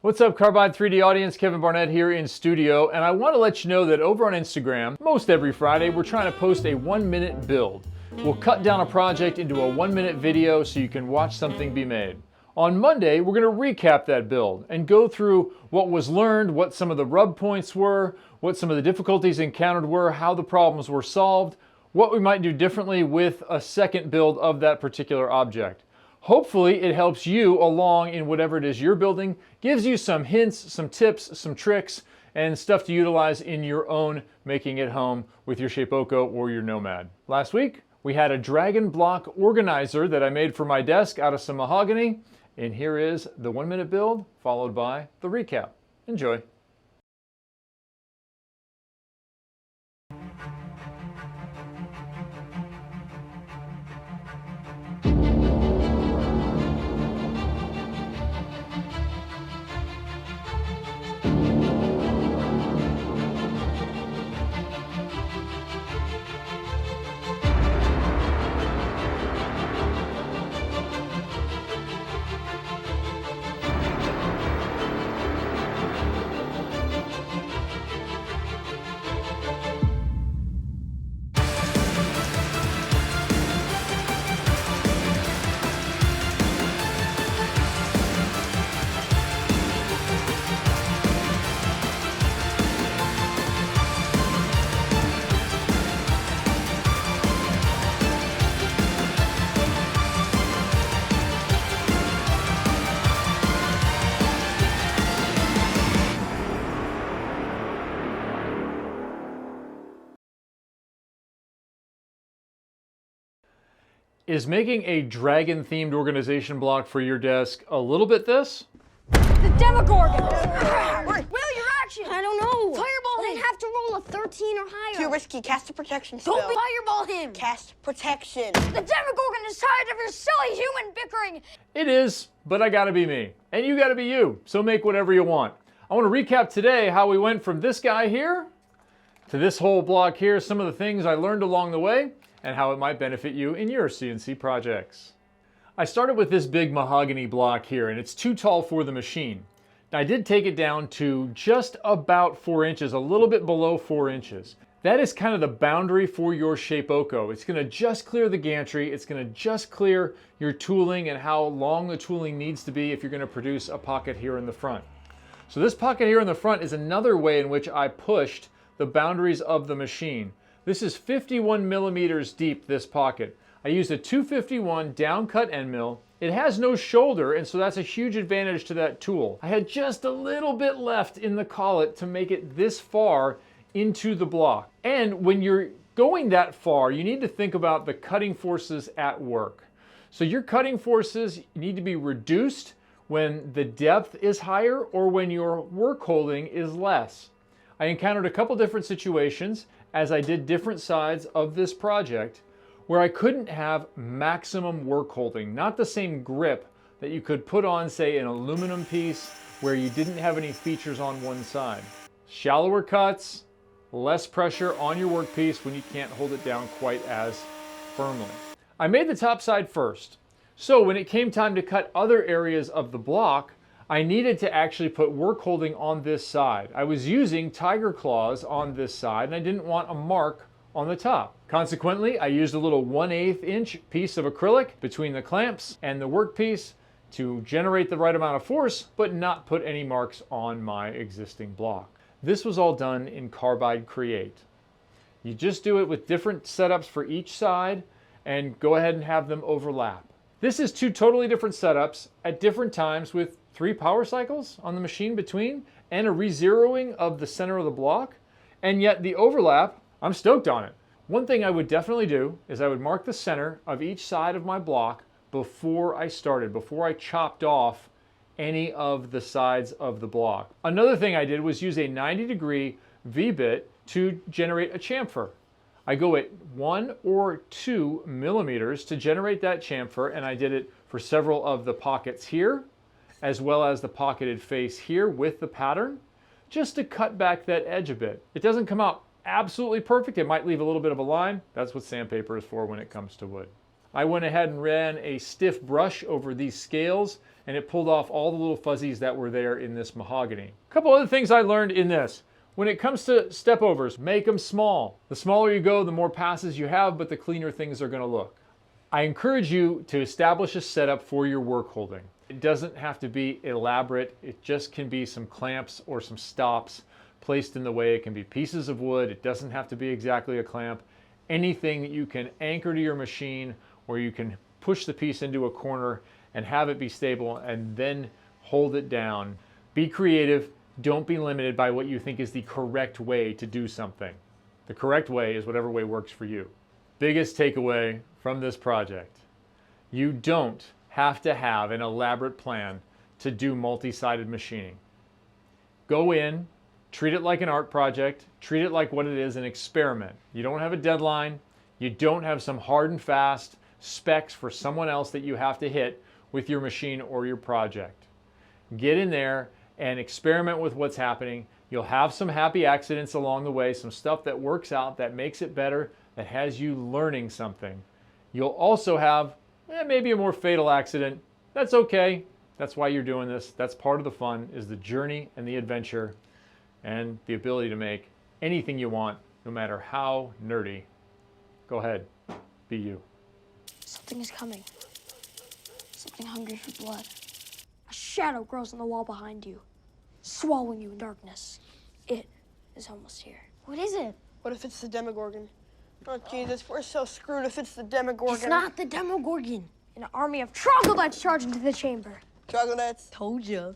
What's up, Carbide 3D audience? Kevin Barnett here in studio, and I want to let you know that over on Instagram, most every Friday, we're trying to post a 1-minute build. We'll cut down a project into a 1-minute video so you can watch something be made. On Monday, we're going to recap that build and go through what was learned, what some of the rub points were, what some of the difficulties encountered were, how the problems were solved, what we might do differently with a second build of that particular object. Hopefully it helps you along in whatever it is you're building, gives you some hints, some tips, some tricks, and stuff to utilize in your own making at home with your Shapeoko or your Nomad. Last week, we had a Dragon Block Organizer that I made for my desk out of some mahogany, and here is the 1-minute build followed by the recap. Enjoy. Is making a dragon-themed organization block for your desk a little bit this? The Demogorgon! Will, your action! I don't know. Fireball him! I'd have to roll a 13 or higher. Too risky. Cast a protection spell. Don't fireball him! Cast protection. The Demogorgon is tired of your silly human bickering! It is, but I gotta be me. And you gotta be you, so make whatever you want. I want to recap today how we went from this guy here to this whole block here, some of the things I learned along the way, and how it might benefit you in your CNC projects. I started with this big mahogany block here, and it's too tall for the machine. Now, I did take it down to just about 4 inches, a little bit below 4 inches. That is kind of the boundary for your Shapeoko. It's gonna just clear the gantry, it's gonna just clear your tooling and how long the tooling needs to be if you're gonna produce a pocket here in the front. So this pocket here in the front is another way in which I pushed the boundaries of the machine. This is 51 millimeters deep, this pocket. I used a 251 down-cut end mill. It has no shoulder, and so that's a huge advantage to that tool. I had just a little bit left in the collet to make it this far into the block. And when you're going that far, you need to think about the cutting forces at work. So your cutting forces need to be reduced when the depth is higher or when your work holding is less. I encountered a couple different situations as I did different sides of this project where I couldn't have maximum work holding, not the same grip that you could put on, say, an aluminum piece where you didn't have any features on one side. Shallower cuts, less pressure on your workpiece when you can't hold it down quite as firmly. I made the top side first, so when it came time to cut other areas of the block, I needed to actually put work holding on this side. I was using tiger claws on this side and I didn't want a mark on the top. Consequently, I used a little 1/8 inch piece of acrylic between the clamps and the workpiece to generate the right amount of force, but not put any marks on my existing block. This was all done in Carbide Create. You just do it with different setups for each side and go ahead and have them overlap. This is 2 totally different setups at different times with 3 power cycles on the machine between and a re-zeroing of the center of the block, and yet the overlap, I'm stoked on it. One thing I would definitely do is I would mark the center of each side of my block before I started, before I chopped off any of the sides of the block. Another thing I did was use a 90-degree V-bit to generate a chamfer. I go at 1 or 2 millimeters to generate that chamfer, and I did it for several of the pockets here, as well as the pocketed face here with the pattern, just to cut back that edge a bit. It doesn't come out absolutely perfect. It might leave a little bit of a line. That's what sandpaper is for when it comes to wood. I went ahead and ran a stiff brush over these scales, and it pulled off all the little fuzzies that were there in this mahogany. A couple other things I learned in this. When it comes to step overs, make them small. The smaller you go, the more passes you have, but the cleaner things are going to look. I encourage you to establish a setup for your work holding. It doesn't have to be elaborate. It just can be some clamps or some stops placed in the way. It can be pieces of wood. It doesn't have to be exactly a clamp. Anything that you can anchor to your machine, or you can push the piece into a corner and have it be stable and then hold it down. Be creative. Don't be limited by what you think is the correct way to do something. The correct way is whatever way works for you. Biggest takeaway from this project: you don't have to have an elaborate plan to do multi-sided machining. Go in, treat it like an art project, treat it like what it is, an experiment. You don't have a deadline. You don't have some hard and fast specs for someone else that you have to hit with your machine or your project. Get in there and experiment with what's happening. You'll have some happy accidents along the way, some stuff that works out, that makes it better, that has you learning something. You'll also have maybe a more fatal accident. That's okay. That's why you're doing this. That's part of the fun, is the journey and the adventure and the ability to make anything you want, no matter how nerdy. Go ahead, be you. Something is coming. Something hungry for blood. A shadow grows on the wall behind you, swallowing you in darkness. It is almost here. What is it? What if it's the Demogorgon? Oh, Jesus, we're so screwed if it's the Demogorgon. It's not the Demogorgon. An army of troglodytes charge into the chamber. Troglodytes. Told you.